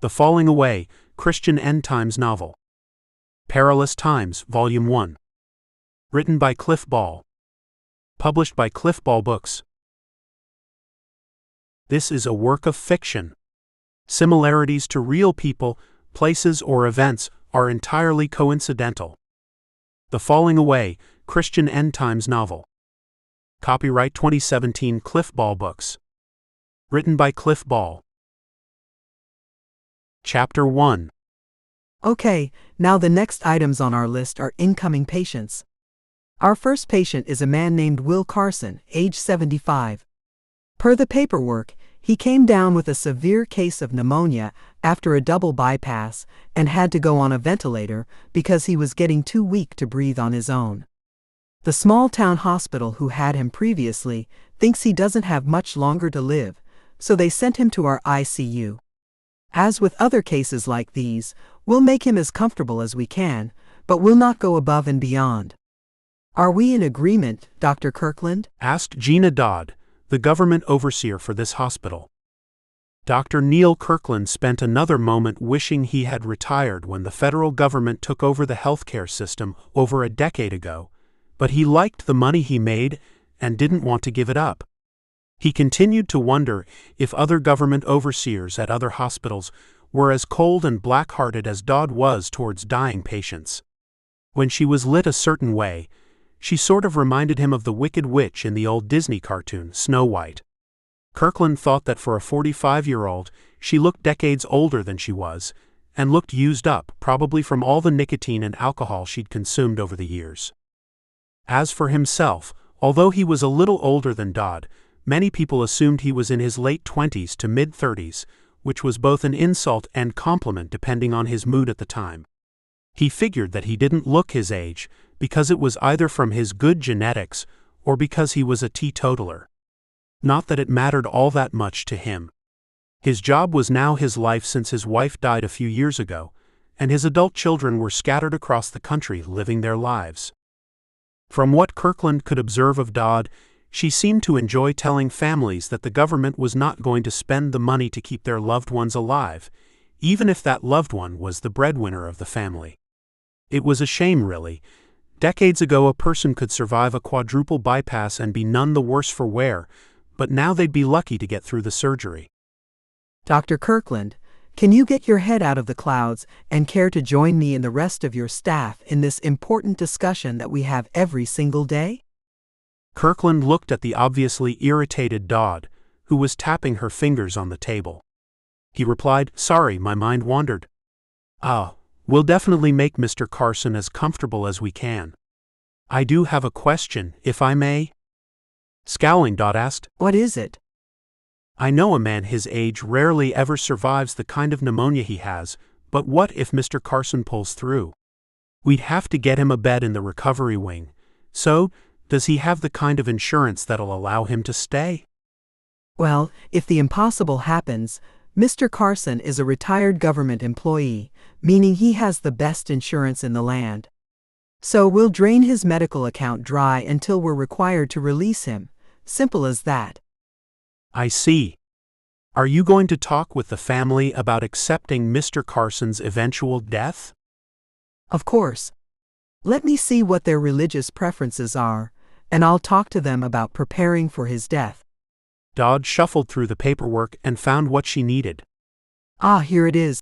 The Falling Away, Christian End Times Novel. Perilous Times, Volume 1. Written by Cliff Ball. Published by Cliff Ball Books. This is a work of fiction. Similarities to real people, places, or events are entirely coincidental. The Falling Away, Christian End Times Novel. Copyright 2017 Cliff Ball Books. Written by Cliff Ball. Chapter 1. Okay, now the next items on our list are incoming patients. Our first patient is a man named Will Carson, age 75. Per the paperwork, he came down with a severe case of pneumonia after a double bypass and had to go on a ventilator because he was getting too weak to breathe on his own. The small-town hospital who had him previously thinks he doesn't have much longer to live, so they sent him to our ICU. As with other cases like these, we'll make him as comfortable as we can, but we'll not go above and beyond. Are we in agreement, Dr. Kirkland? Asked Gina Dodd, the government overseer for this hospital. Dr. Neal Kirkland spent another moment wishing he had retired when the federal government took over the healthcare system over a decade ago, but he liked the money he made and didn't want to give it up. He continued to wonder if other government overseers at other hospitals were as cold and black-hearted as Dodd was towards dying patients. When she was lit a certain way, she sort of reminded him of the Wicked Witch in the old Disney cartoon, Snow White. Kirkland thought that for a 45-year-old, she looked decades older than she was, and looked used up, probably from all the nicotine and alcohol she'd consumed over the years. As for himself, although he was a little older than Dodd, many people assumed he was in his late 20s to mid-30s, which was both an insult and compliment depending on his mood at the time. He figured that he didn't look his age because it was either from his good genetics or because he was a teetotaler. Not that it mattered all that much to him. His job was now his life since his wife died a few years ago, and his adult children were scattered across the country living their lives. From what Kirkland could observe of Dodd, she seemed to enjoy telling families that the government was not going to spend the money to keep their loved ones alive, even if that loved one was the breadwinner of the family. It was a shame, really. Decades ago a person could survive a quadruple bypass and be none the worse for wear, but now they'd be lucky to get through the surgery. Dr. Kirkland, can you get your head out of the clouds and care to join me and the rest of your staff in this important discussion that we have every single day? Kirkland looked at the obviously irritated Dodd, who was tapping her fingers on the table. He replied, "Sorry, my mind wandered." We'll definitely make Mr. Carson as comfortable as we can. I do have a question, if I may?" Scowling, Dodd asked. What is it? I know a man his age rarely ever survives the kind of pneumonia he has, but what if Mr. Carson pulls through? We'd have to get him a bed in the recovery wing. So, does he have the kind of insurance that'll allow him to stay? Well, if the impossible happens, Mr. Carson is a retired government employee, meaning he has the best insurance in the land. So we'll drain his medical account dry until we're required to release him. Simple as that. I see. Are you going to talk with the family about accepting Mr. Carson's eventual death? Of course. Let me see what their religious preferences are, and I'll talk to them about preparing for his death. Dodd shuffled through the paperwork and found what she needed. Here it is.